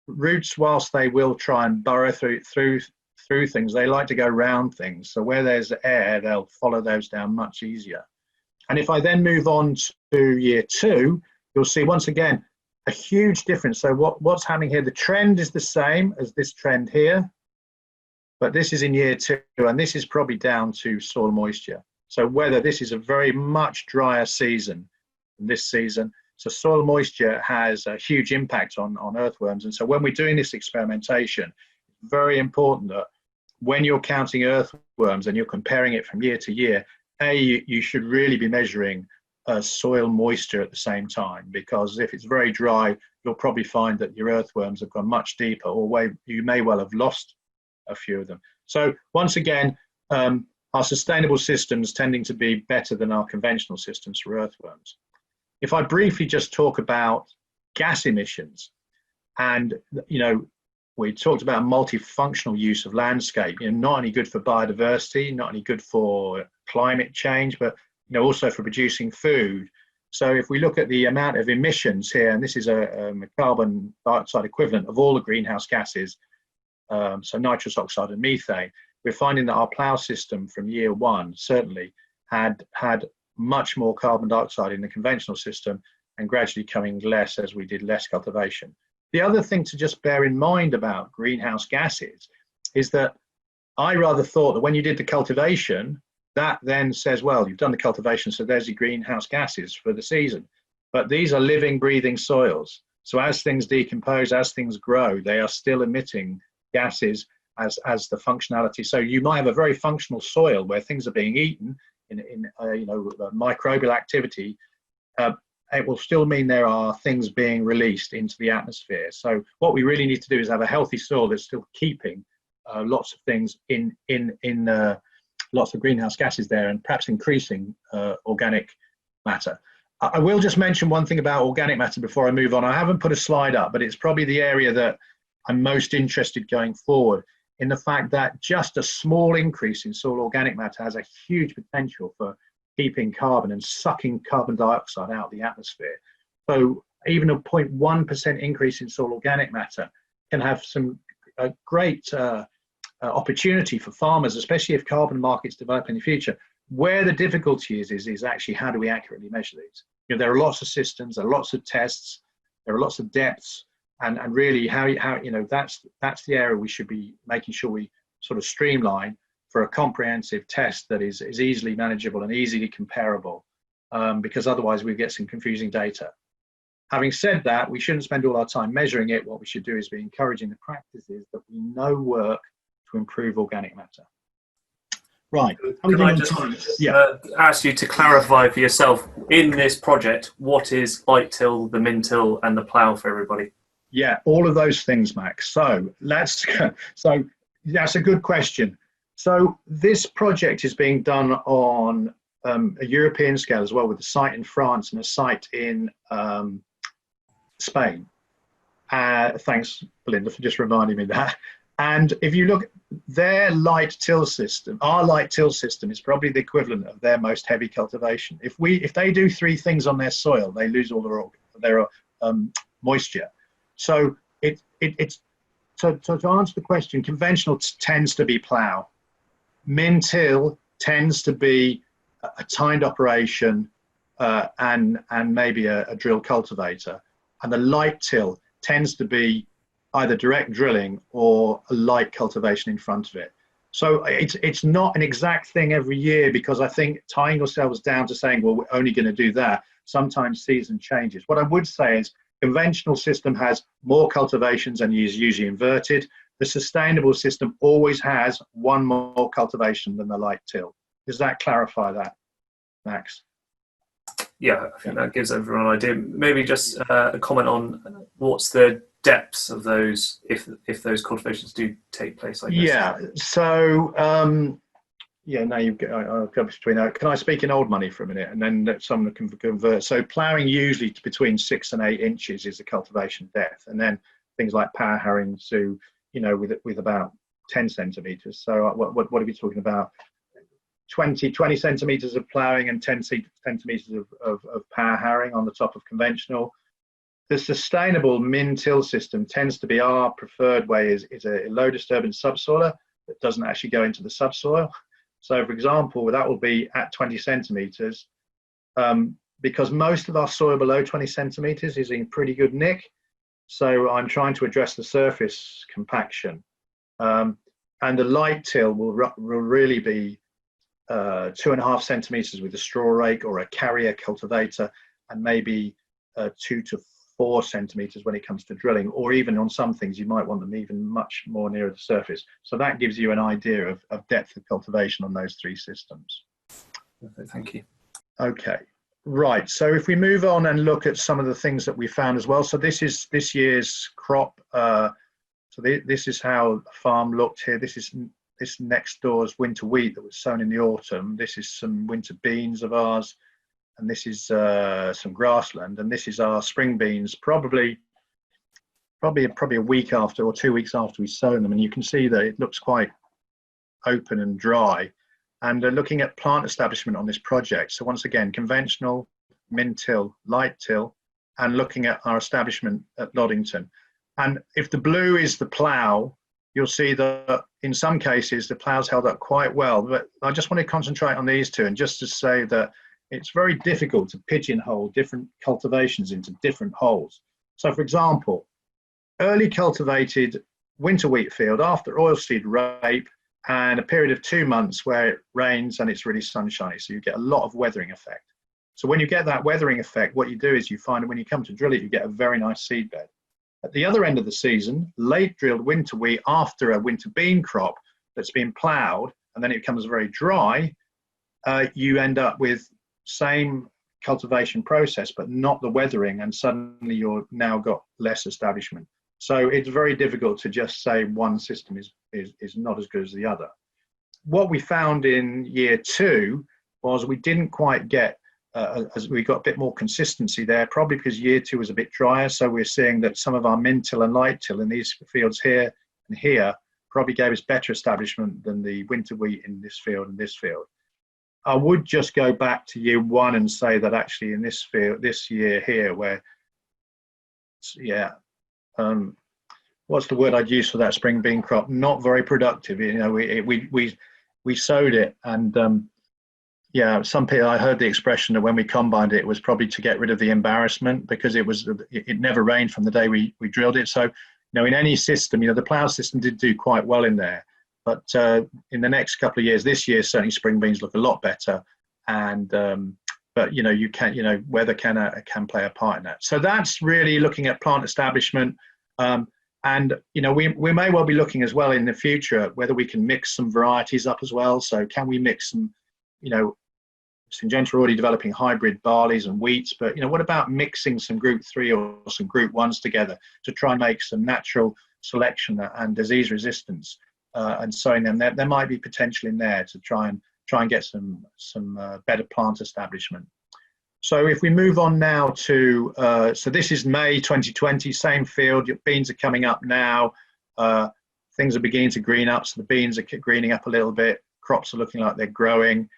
Speaker 4: Roots, whilst they will try and burrow through things, they like to go round things. So where there's air, they'll follow those down much easier. And if I then move on to year 2, you'll see once again a huge difference. So what's happening here? The trend is the same as this trend here, but this is in year 2, and this is probably down to soil moisture. So whether this is a very much drier season than this season, so soil moisture has a huge impact on earthworms. And so when we're doing this experimentation, it's very important that when you're counting earthworms and you're comparing it from year to year, you should really be measuring soil moisture at the same time, because if it's very dry, you'll probably find that your earthworms have gone much deeper, or you may well have lost a few of them. So once again, our sustainable systems tending to be better than our conventional systems for earthworms. If I briefly just talk about gas emissions, and we talked about multifunctional use of landscape, not only good for biodiversity, not only good for climate change, but also for producing food. So if we look at the amount of emissions here, and this is a carbon dioxide equivalent of all the greenhouse gases, so nitrous oxide and methane, we're finding that our plough system from year 1 certainly had much more carbon dioxide in the conventional system, and gradually coming less as we did less cultivation. The other thing to just bear in mind about greenhouse gases is that I rather thought that when you did the cultivation, that then says, well, you've done the cultivation, so there's your greenhouse gases for the season. But these are living, breathing soils. So as things decompose, as things grow, they are still emitting gases as the functionality. So you might have a very functional soil where things are being eaten in microbial activity. It will still mean there are things being released into the atmosphere. So what we really need to do is have a healthy soil that's still keeping lots of things in lots of greenhouse gases there, and perhaps increasing organic matter. I will just mention one thing about organic matter before I move on. I haven't put a slide up, but it's probably the area that I'm most interested going forward, in the fact that just a small increase in soil organic matter has a huge potential for keeping carbon and sucking carbon dioxide out of the atmosphere. So even a 0.1% increase in soil organic matter can have some great opportunity for farmers, especially if carbon markets develop in the future. Where the difficulty is actually how do we accurately measure these? There are lots of systems, there are lots of tests, there are lots of depths, and really how that's the area we should be making sure we sort of streamline for a comprehensive test that is easily manageable and easily comparable, because otherwise we get some confusing data. Having said that, we shouldn't spend all our time measuring it. What we should do is be encouraging the practices that we know work to improve organic matter. Right.
Speaker 3: Can I just ask you to clarify for yourself, in this project, what is light till, the min till, and the plough for everybody?
Speaker 4: Yeah, all of those things, Max. So that's a good question. So this project is being done on a European scale as well, with a site in France and a site in Spain. Thanks, Belinda, for just reminding me that. And if you look, their light till system, our light till system is probably the equivalent of their most heavy cultivation. If they do 3 things on their soil, they lose all their moisture. So to answer the question, conventional tends to be plough. Min till tends to be a timed operation and maybe a drill cultivator, and the light till tends to be either direct drilling or a light cultivation in front of it. So it's not an exact thing every year, because I think tying yourselves down to saying, well, we're only going to do that, sometimes season changes. What I would say is conventional system has more cultivations and is usually inverted. The sustainable system always has one more cultivation than the light till. Does that clarify that, Max?
Speaker 3: Yeah, I think that gives everyone an idea. Maybe just a comment on what's the depths of those, if those cultivations do take place, I guess.
Speaker 4: Yeah, so now I'll go between that. Can I speak in old money for a minute, and then someone can convert? So ploughing usually between 6 and 8 inches is the cultivation depth, and then things like power harrying to with about 10 centimeters. So what are we talking about? 20 centimeters of ploughing and 10 centimeters of power harrying on the top of conventional. The sustainable min till system tends to be our preferred way is a low disturbance subsoiler that doesn't actually go into the subsoil. So for example, that will be at 20 centimeters, because most of our soil below 20 centimeters is in pretty good nick. So I'm trying to address the surface compaction. And And the light till will really be 2.5 centimeters with a straw rake or a carrier cultivator, and maybe 2 to 4 centimeters when it comes to drilling, or even on some things you might want them even much more near the surface. So that gives you an idea of depth of cultivation on those 3 systems.
Speaker 3: Perfect, thank you.
Speaker 4: Okay, right. So if we move on and look at some of the things that we found as well. So this is this year's crop. This is how the farm looked here. This next door's winter wheat that was sown in the autumn. This is some winter beans of ours, and this is some grassland, and this is our spring beans, probably a week after or 2 weeks after we sown them. And you can see that it looks quite open and dry. And looking at plant establishment on this project. So once again, conventional, min-till, light till, and looking at our establishment at Loddington. And if the blue is the plough, you'll see that in some cases the plough's held up quite well. But I just want to concentrate on these two, and just to say that it's very difficult to pigeonhole different cultivations into different holes. So for example, early cultivated winter wheat field after oilseed rape, and a period of 2 months where it rains and it's really sunshiny, so you get a lot of weathering effect. So when you get that weathering effect, what you do is you find when you come to drill it, you get a very nice seed bed. At the other end of the season, late drilled winter wheat after a winter bean crop that's been ploughed, and then it becomes very dry, you end up with same cultivation process, but not the weathering, and suddenly you're now got less establishment. So it's very difficult to just say one system is not as good as the other. What we found in year 2 was we didn't quite get, as we got a bit more consistency there, probably because year 2 was a bit drier. So we're seeing that some of our min-till and light till in these fields here and here probably gave us better establishment than the winter wheat in this field and this field. I would just go back to year 1 and say that actually in this field, this year here, where, yeah, what's the word I'd use for that spring bean crop? Not very productive. You know, we sowed it, and yeah, some people, I heard the expression that when we combined it, it was probably to get rid of the embarrassment, because it never rained from the day we drilled it. So, you know, in any system, you know, the plough system did do quite well in there. But in the next couple of years, this year, certainly spring beans look a lot better. And but, you know, weather can play a part in that. So that's really looking at plant establishment. And, you know, we may well be looking as well in the future at whether we can mix some varieties up as well. So can we mix some, you know, Syngenta are already developing hybrid barleys and wheats, but, you know, what about mixing some group 3 or some group 1s together to try and make some natural selection and disease resistance, and sowing them? There might be potential in there to try and get some better plant establishment. So if we move on now to, so this is May 2020, same field, your beans are coming up now, things are beginning to green up, so the beans are greening up a little bit, crops are looking like they're growing.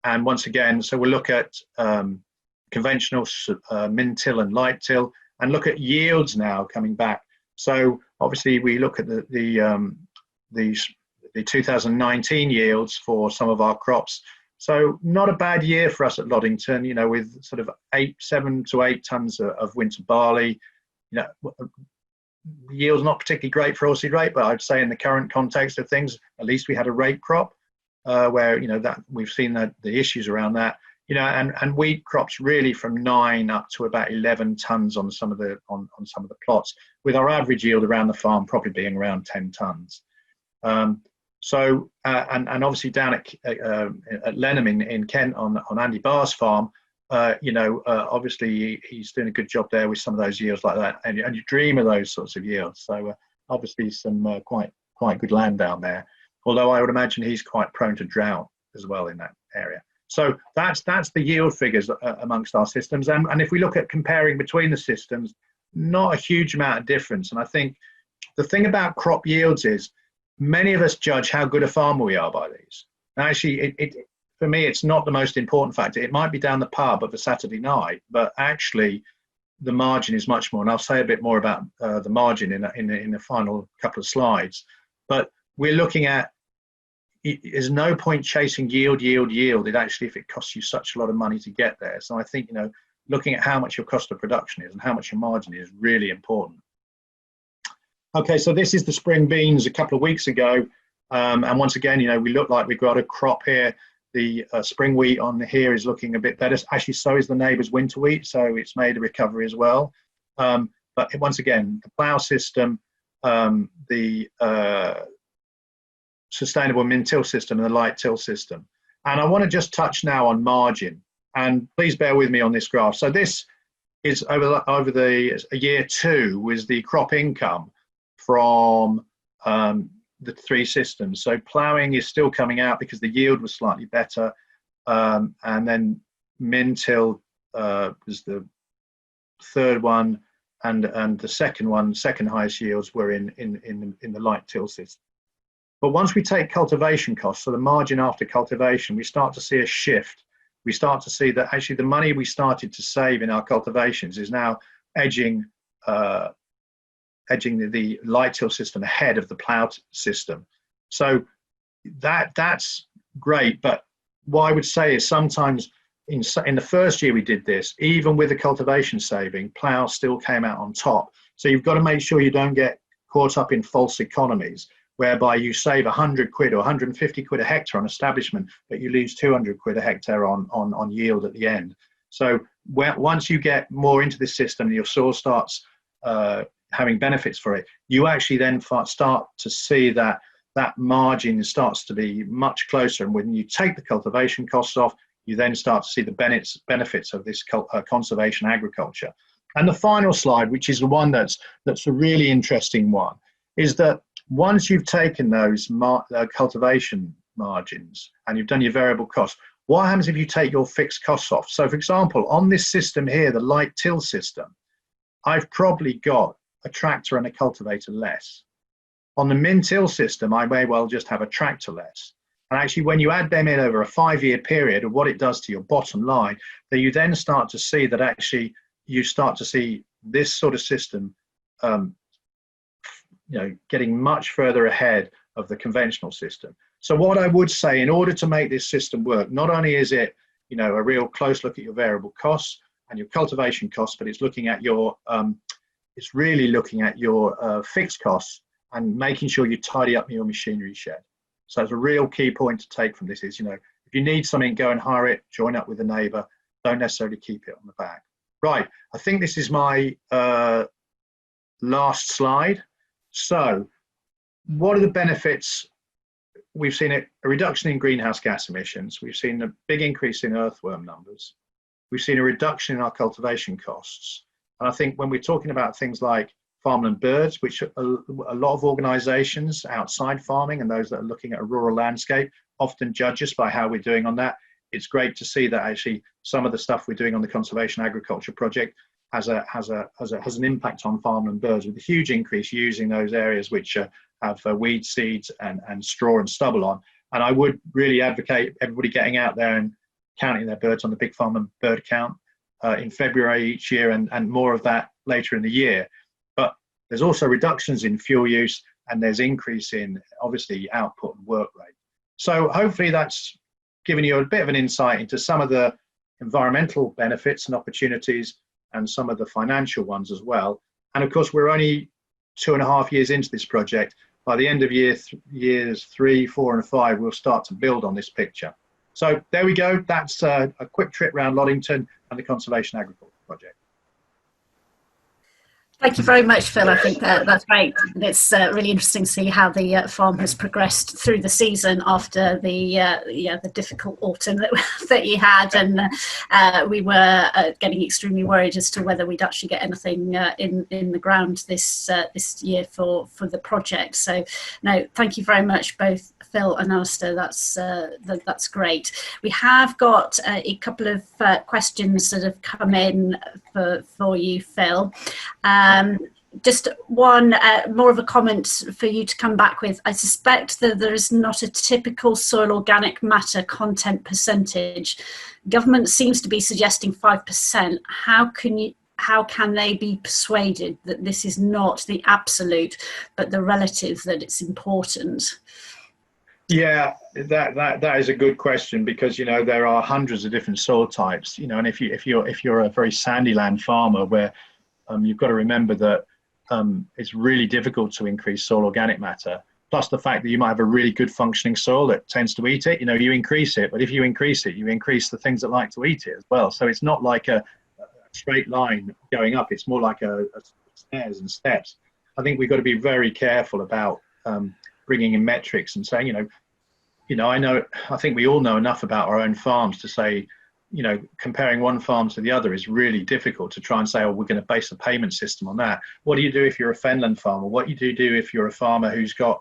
Speaker 4: And once again, so we'll look at conventional min-till and light till, and look at yields now coming back. So obviously we look at the 2019 yields for some of our crops. So not a bad year for us at Loddington, you know, with sort of 7 to 8 tons of winter barley. You know, yield's not particularly great for oilseed rape, but I'd say in the current context of things, at least we had a rape crop where, you know, that we've seen that the issues around that, you know, and wheat crops really from 9 up to about 11 tons on some of the plots, with our average yield around the farm probably being around 10 tons. So and obviously down at Lenham in Kent on Andy Barr's farm, you know, obviously he's doing a good job there with some of those yields like that, and you dream of those sorts of yields. So obviously some quite good land down there. Although I would imagine he's quite prone to drought as well in that area. So that's the yield figures amongst our systems. And if we look at comparing between the systems, not a huge amount of difference. And I think the thing about crop yields is many of us judge how good a farmer we are by these. And actually, for me, it's not the most important factor. It might be down the pub of a Saturday night, but actually the margin is much more. And I'll say a bit more about the margin in the final couple of slides. But we're looking at, there's no point chasing yield. It actually, if it costs you such a lot of money to get there. So I think, you know, looking at how much your cost of production is and how much your margin is really important. Okay, so this is the spring beans a couple of weeks ago. And once again, we look like we've got a crop here. The spring wheat on here is looking a bit better. Actually, so is the neighbour's winter wheat, so it's made a recovery as well. But once again, the plough system, the sustainable min-till system and the light till system. And I want to just touch now on margin. And please bear with me on this graph. So this is over the year 2 was the crop income from the 3 systems. So ploughing is still coming out because the yield was slightly better, and then min-till was the 3rd one, and the second highest yields were in the light till system. But once we take cultivation costs, so the margin after cultivation, we start to see a shift. We start to see that actually the money we started to save in our cultivations is now edging the light till system ahead of the plough system. So that's great, but what I would say is sometimes in the first year we did this, even with the cultivation saving, plough still came out on top. So you've got to make sure you don't get caught up in false economies, whereby you save 100 quid or 150 quid a hectare on establishment, but you lose 200 quid a hectare on yield at the end. So once you get more into this system and your soil starts having benefits for it, you actually then start to see that margin starts to be much closer. And when you take the cultivation costs off, you then start to see the benefits of this conservation agriculture. And the final slide, which is the one that's a really interesting one, is that once you've taken those cultivation margins and you've done your variable costs, what happens if you take your fixed costs off? So for example, on this system here, the light till system, I've probably got a tractor and a cultivator less. On the min-till system, I may well just have a tractor less. And actually, when you add them in over a 5-year period of what it does to your bottom line, then you then start to see that actually you start to see this sort of system getting much further ahead of the conventional system. So what I would say, in order to make this system work, not only is it a real close look at your variable costs and your cultivation costs, but it's looking at your it's really looking at your fixed costs and making sure you tidy up your machinery shed. So it's a real key point to take from this is, if you need something, go and hire it, join up with a neighbour, don't necessarily keep it on the back. Right, I think this is my last slide. So what are the benefits? We've seen a reduction in greenhouse gas emissions. We've seen a big increase in earthworm numbers. We've seen a reduction in our cultivation costs. And I think when we're talking about things like farmland birds, which a lot of organisations outside farming and those that are looking at a rural landscape often judge us by how we're doing on that. It's great to see that actually some of the stuff we're doing on the Conservation Agriculture Project has an impact on farmland birds, with a huge increase using those areas which have weed seeds and straw and stubble on. And I would really advocate everybody getting out there and counting their birds on the Big Farm and Bird Count in February each year, and more of that later in the year. But there's also reductions in fuel use, and there's increase in obviously output and work rate. So hopefully that's given you a bit of an insight into some of the environmental benefits and opportunities and some of the financial ones as well. And of course, we're only 2.5 years into this project. By the end of years 3, 4, and 5, we'll start to build on this picture. So there we go. That's a quick trip around Loddington and the Conservation Agriculture Project.
Speaker 1: Thank you very much, Phil. I think that's great. It's really interesting to see how the farm has progressed through the season after the difficult autumn that you had, and we were getting extremely worried as to whether we'd actually get anything in the ground this year for the project. So, no, thank you very much, both Phil and Alistair. That's great. We have got a couple of questions that have come in for you, Phil. Just one more of a comment for you to come back with. I suspect that there is not a typical soil organic matter content percentage. Government seems to be suggesting 5%. How can they be persuaded that this is not the absolute, but the relative, that it's important?
Speaker 4: Yeah, that is a good question, because there are hundreds of different soil types. And if you're a very sandy land farmer, where you've got to remember that it's really difficult to increase soil organic matter. Plus the fact that you might have a really good functioning soil that tends to eat it. You know, you increase it, but if you increase it, you increase the things that like to eat it as well. So it's not like a straight line going up. It's more like a stairs and steps. I think we've got to be very careful about bringing in metrics and saying, I think we all know enough about our own farms to say, comparing one farm to the other is really difficult to try and say, oh, we're going to base a payment system on that. What do you do if you're a fenland farmer? What do you do if you're a farmer who's got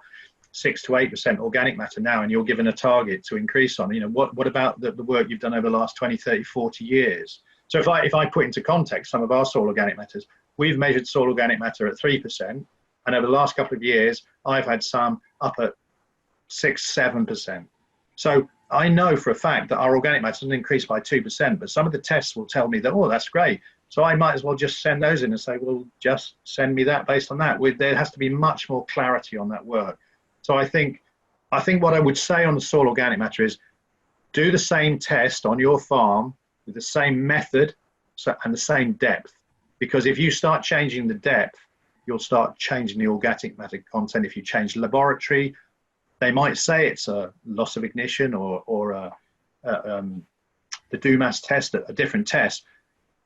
Speaker 4: 6 to 8% organic matter now and you're given a target to increase on? What about the work you've done over the last 20, 30, 40 years? So if I put into context some of our soil organic matters, we've measured soil organic matter at 3%. And over the last couple of years, I've had some up at 6, 7%. So I know for a fact that our organic matter has increased by 2%, but some of the tests will tell me that, oh, that's great. So I might as well just send those in and say, well, just send me that based on that. There has to be much more clarity on that work. So I think what I would say on the soil organic matter is do the same test on your farm with the same method and the same depth. Because if you start changing the depth, you'll start changing the organic matter content. If you change the laboratory, they might say it's a loss of ignition or the DOMAS test, a different test,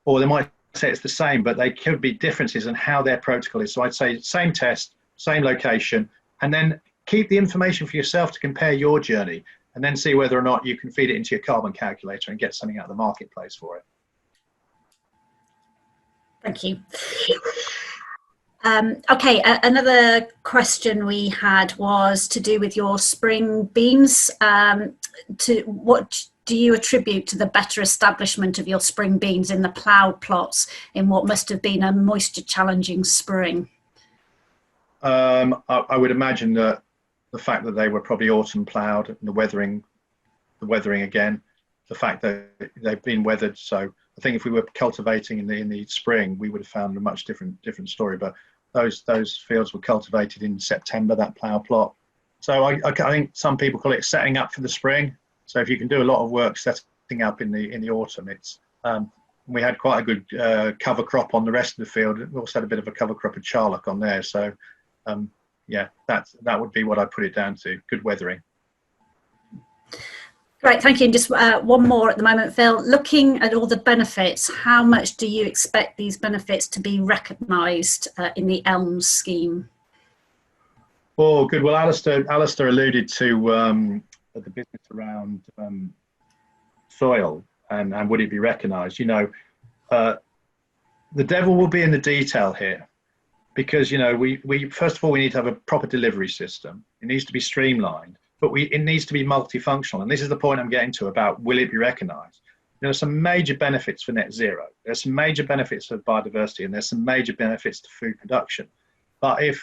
Speaker 4: or they might say it's the same, but they could be differences in how their protocol is. So I'd say same test, same location, and then keep the information for yourself to compare your journey, and then see whether or not you can feed it into your carbon calculator and get something out of the marketplace for it.
Speaker 1: Thank you. Okay, another question we had was to do with your spring beans. What do you attribute to the better establishment of your spring beans in the ploughed plots in what must have been a moisture challenging spring?
Speaker 4: I would imagine that the fact that they were probably autumn ploughed and the weathering again, the fact that they've been weathered. So I think if we were cultivating in the spring, we would have found a much different story. But those fields were cultivated in September, that plough plot. So I think some people call it setting up for the spring. So if you can do a lot of work setting up in the autumn, it's we had quite a good cover crop on the rest of the field. We also had a bit of a cover crop of charlock on there. So yeah, that would be what I put it down to, good weathering.
Speaker 1: Great, thank you. And just one more at the moment, Phil. Looking at all the benefits, how much do you expect these benefits to be recognised in the ELMS scheme?
Speaker 4: Oh, good. Well, Alistair alluded to the business around soil and would it be recognised? The devil will be in the detail here, because we first of all we need to have a proper delivery system. It needs to be streamlined. But it needs to be multifunctional. And this is the point I'm getting to about will it be recognised? There are some major benefits for net zero. There's some major benefits for biodiversity, and there's some major benefits to food production. But if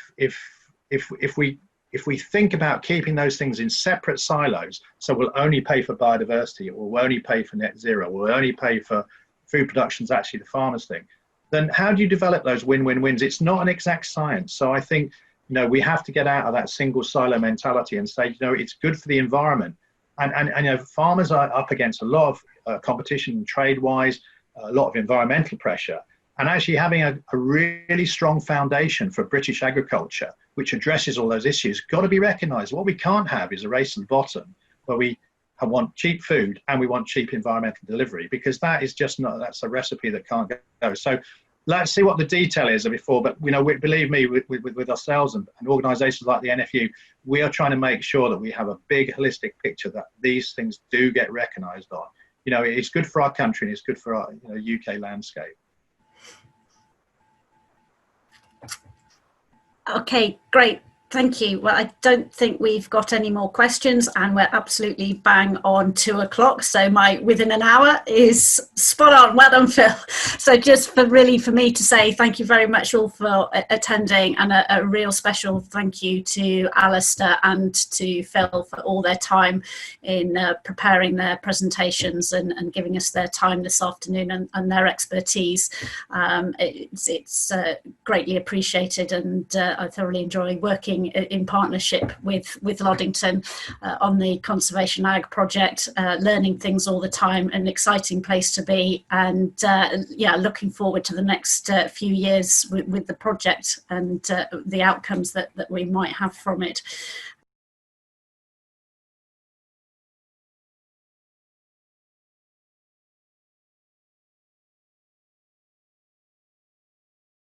Speaker 4: we think about keeping those things in separate silos, so we'll only pay for biodiversity, or we'll only pay for net zero, or we'll only pay for food production's actually the farmer's thing, then how do you develop those win-win-wins? It's not an exact science. So I think we have to get out of that single silo mentality and say, it's good for the environment. And farmers are up against a lot of competition trade-wise, a lot of environmental pressure. And actually having a really strong foundation for British agriculture, which addresses all those issues, got to be recognised. What we can't have is a race to the bottom where we want cheap food and we want cheap environmental delivery, because that is just not, that's a recipe that can't go. So let's see what the detail is before, but believe me, with ourselves and organisations like the NFU, we are trying to make sure that we have a big holistic picture that these things do get recognised on. It's good for our country and it's good for our UK landscape. Okay, great. Thank you. Well, I don't think we've got any more questions, and we're absolutely bang on 2 o'clock. So my within an hour is spot on. Well done, Phil. So just for me to say thank you very much all for attending, and a real special thank you to Alistair and to Phil for all their time in preparing their presentations and giving us their time this afternoon and their expertise. It's greatly appreciated, and I thoroughly enjoy working
Speaker 1: working in partnership with Loddington on the Conservation Ag project, learning things all the time, an exciting place to be, and yeah, looking forward to the next few years with the project and the outcomes that we might have from it.